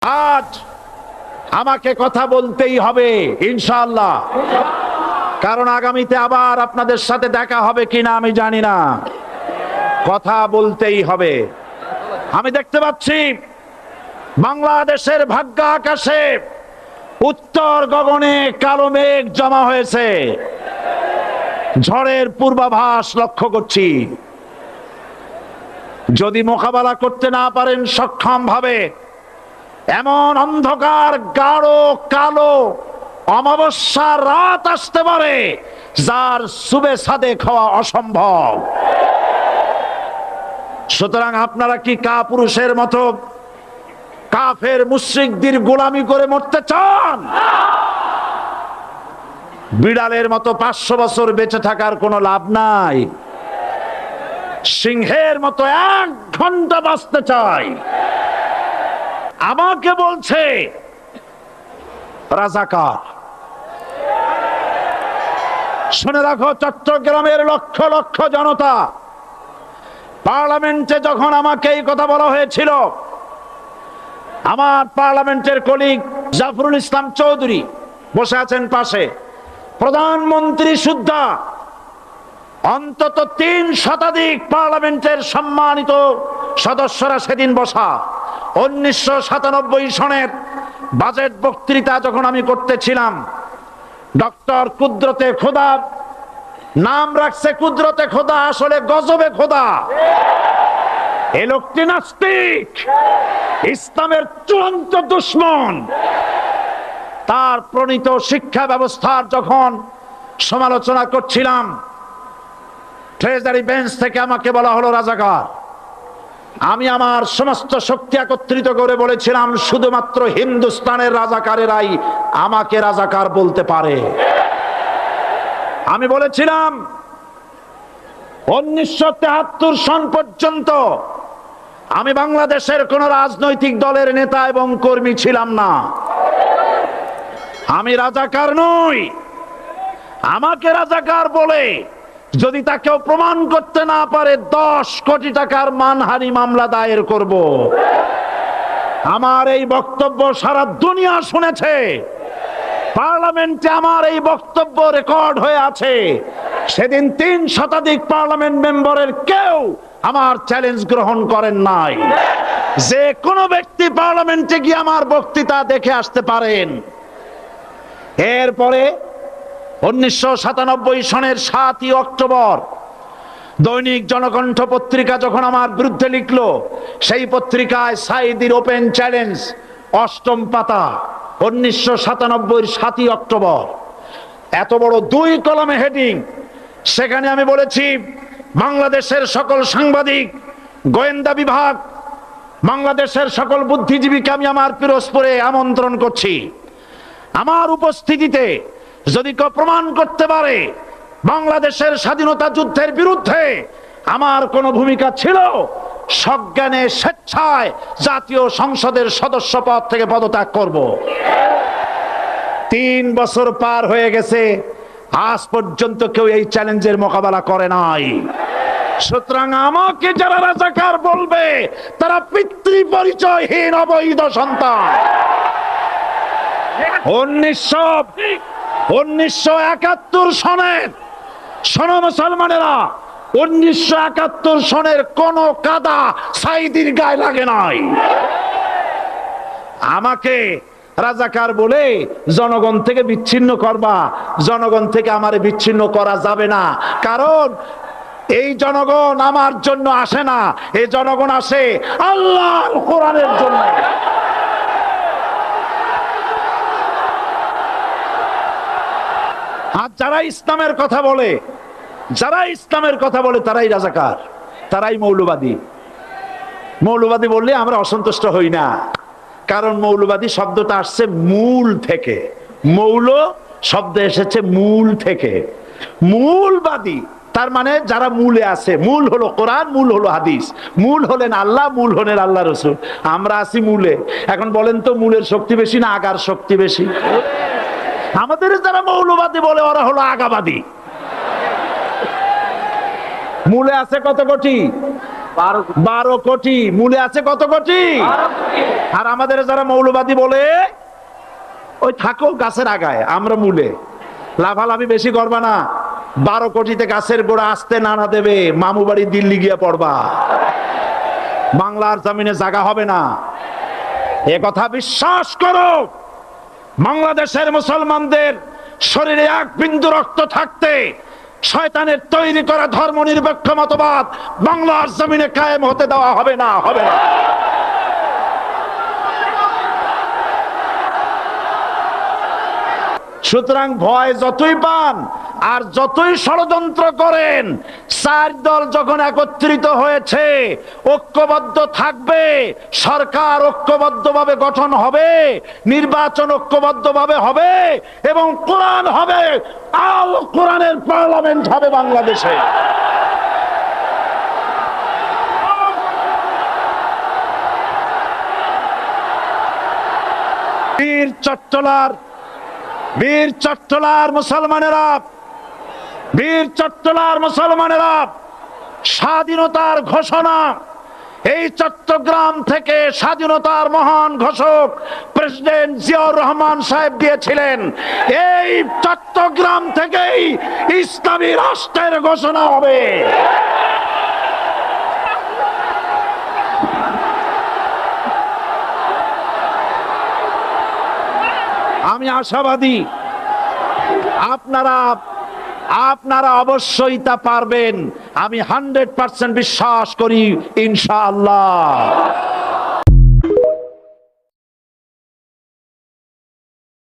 আজ আমাকে কথা বলতেই হবে ইনশাআল্লাহ, কারণ আগামীতে আবার আপনাদের সাথে দেখা হবে কিনা আমি জানি না। কথা বলতেই হবে। আমি দেখতে পাচ্ছি বাংলাদেশের ভাগ্য আকাশে উত্তর গগনে কালো মেঘ জমা হয়েছে, ঝড়ের পূর্বাভাস লক্ষ্য করছি। যদি মোকাবেলা করতে না পারেন সক্ষম ভাবে, এমন অন্ধকার গাঢ় কালো অমাবস্যার রাত আসতে পারে যার সুবে সাদেক হওয়া অসম্ভব। সুতরাং আপনারা কি কাপুরুষের মতো কাফের মুশরিকদের গোলামি করে মরতে চান? বিড়ালের মতো 500 বছর বেঁচে থাকার কোনো লাভ নাই। সিংহের মতো 1 ঘন্টা বাঁচতে চাই। আমাকে বলছে রাজাকার। শুনে রাখো, চট্টগ্রামের লক্ষ লক্ষ জনতা, পার্লামেন্টে যখন আমাকে এই কথা বলা হয়েছিল, আমার পার্লামেন্টের কলিগ জাফরুল ইসলাম চৌধুরী বসে আছেন পাশে, প্রধানমন্ত্রী সুদ্ধা, অন্তত 3 শতাধিক পার্লামেন্টের সম্মানিত সদস্যরা সেদিন বসা। 1997 সনের বাজেট বক্তৃতা যখন আমি করতেছিলাম, ডক্টর কুদরতে খোদা, নাম রাখছে কুদরতে খোদা, আসলে গজবে খোদা। এ লোকটি নাস্তিক, ইসলামের চূড়ান্ত দুশমন। তার প্রণীত শিক্ষা ব্যবস্থার যখন সমালোচনা করছিলাম, ট্রেজারি বেঞ্চ থেকে আমাকে বলা হলো রাজাকার। আমি আমার সমস্ত শক্তি একত্রিত করে বলেছিলাম, শুধুমাত্র হিন্দুস্তানের রাজাকারেরাই আমাকে রাজাকার বলতে পারে। আমি বলেছিলাম 1973 সন পর্যন্ত আমি বাংলাদেশের কোন রাজনৈতিক দলের নেতা এবং কর্মী ছিলাম না। আমি রাজাকার নই। আমাকে রাজাকার বলে যদি তাকেও প্রমাণ করতে না পারে, 10 কোটি টাকার মানহানি মামলা দায়ের করব। আমার এই বক্তব্য সারা দুনিয়া শুনেছে। পার্লামেন্টে আমার এই বক্তব্য রেকর্ড হয়ে আছে। সেদিন 3 শতাধিক পার্লামেন্ট মেম্বারের কেউ আমার চ্যালেঞ্জ গ্রহণ করেন নাই। যে কোনো ব্যক্তি পার্লামেন্টে গিয়ে আমার বক্তৃতা দেখে আসতে পারেন। এরপরে 1997 সনের 7ই অক্টোবর দৈনিক জনকণ্ঠ পত্রিকা যখন আমার বিরুদ্ধে লিখলো, সেই পত্রিকায় সাইদির ওপেন চ্যালেঞ্জ 8ম পাতা, 1997 7ই অক্টোবর, এত বড় 2 কলমে হেডিং। সেখানে আমি বলেছি, বাংলাদেশের সকল সাংবাদিক, গোয়েন্দা বিভাগ, বাংলাদেশের সকল বুদ্ধিজীবীকে আমি আমার পিরোজপুরে আমন্ত্রণ করছি। আমার উপস্থিতিতে যদি কেউ প্রমাণ করতে পারে বাংলাদেশের স্বাধীনতা যুদ্ধের বিরুদ্ধে আমার কোনো ভূমিকা ছিল, সজ্ঞানে স্বেচ্ছায় জাতীয় সংসদের সদস্য পদ থেকে পদত্যাগ করব। 3 বছর পার হয়ে গেছে, আজ পর্যন্ত কেউ এই চ্যালেঞ্জের মোকাবেলা করে নাই। সুতরাং আমাকে যারা রাজাকার বলবে, তারা পিতৃ পরিচয়হীন অবৈধ সন্তান। 1971 সনের, শোনো মুসলমানেরা, 1971 সনের কোন কাদা সাইদির গায়ে লাগে নাই। আমাকে রাজাকার বলে জনগণ থেকে বিচ্ছিন্ন করবা। জনগণ থেকে আমারে বিচ্ছিন্ন করা যাবে না, কারণ এই জনগণ আমার জন্য আসে না। এই জনগণ আসে আল্লাহর কোরআনের জন্য। আর যারা ইসলামের কথা বলে, তারাই রাজাকার, তারাই মৌলবাদী। মৌলবাদী বললে আমরা অসন্তুষ্ট হই না, কারণ মৌলবাদী শব্দটা আসছে মূল থেকে। মৌল শব্দ এসেছে মূল থেকে। মূলবাদী তার মানে যারা মূলে আছে। মূল হলো কোরআন, মূল হলো হাদিস, মূল হলেন আল্লাহ, মূল হলেন আল্লাহ রসুল। আমরা আছি মূলে। এখন বলেন তো, মূলের শক্তি বেশি না আগার শক্তি বেশি? আমাদের যারা মৌলবাদী বলে, ওরা হলো আগাবাদী। মূলে আছে কত কোটি? 12 কোটি। মূলে আছে কত কোটি? আর আমাদের যারা মৌলবাদী বলে ওই থাকো গাছের আগায়, আমরা মূলে। লাভালাভি বেশি করবা না, 12 কোটিতে গাছের গোড়া আসতে নানা দেবে, মামু বাড়ি দিল্লি গিয়ে পড়বা, বাংলার জমিনে জায়গা হবে না। এ কথা বিশ্বাস করো। বাংলাদেশের মুসলমানদের শরীরে এক বিন্দু রক্ত থাকতে শয়তানের তৈরি করা ধর্ম নিরপেক্ষ মতবাদ বাংলার জমিনে কায়েম হতে দেওয়া হবে না, হবে না। সুতরাং ভয় যতই পান আর যতই ষড়যন্ত্র করেন, 4 দল যখন একত্রিত হয়েছে, ঐক্যবদ্ধ থাকবে, সরকার ঐক্যবদ্ধভাবে গঠন হবে, নির্বাচন ঐক্যবদ্ধভাবে হবে এবং কোরআন হবে, আল কোরআনের পার্লামেন্ট হবে বাংলাদেশে। বীর চট্টলার মুসলমানেরা, বীর চট্টলার মুসলমানেরা স্বাধীনতার ঘোষণা এই চট্টগ্রাম থেকে স্বাধীনতার মহান ঘোষক প্রেসিডেন্ট জিয়াউর রহমান সাহেব দিয়েছিলেন। এই চট্টগ্রাম থেকেই ইসলামী রাষ্ট্রের ঘোষণা হবে। আমি আশাবাদী আপনারা অবশ্যই তা পারবেন। আমি 100% বিশ্বাস করি ইনশাআল্লাহ।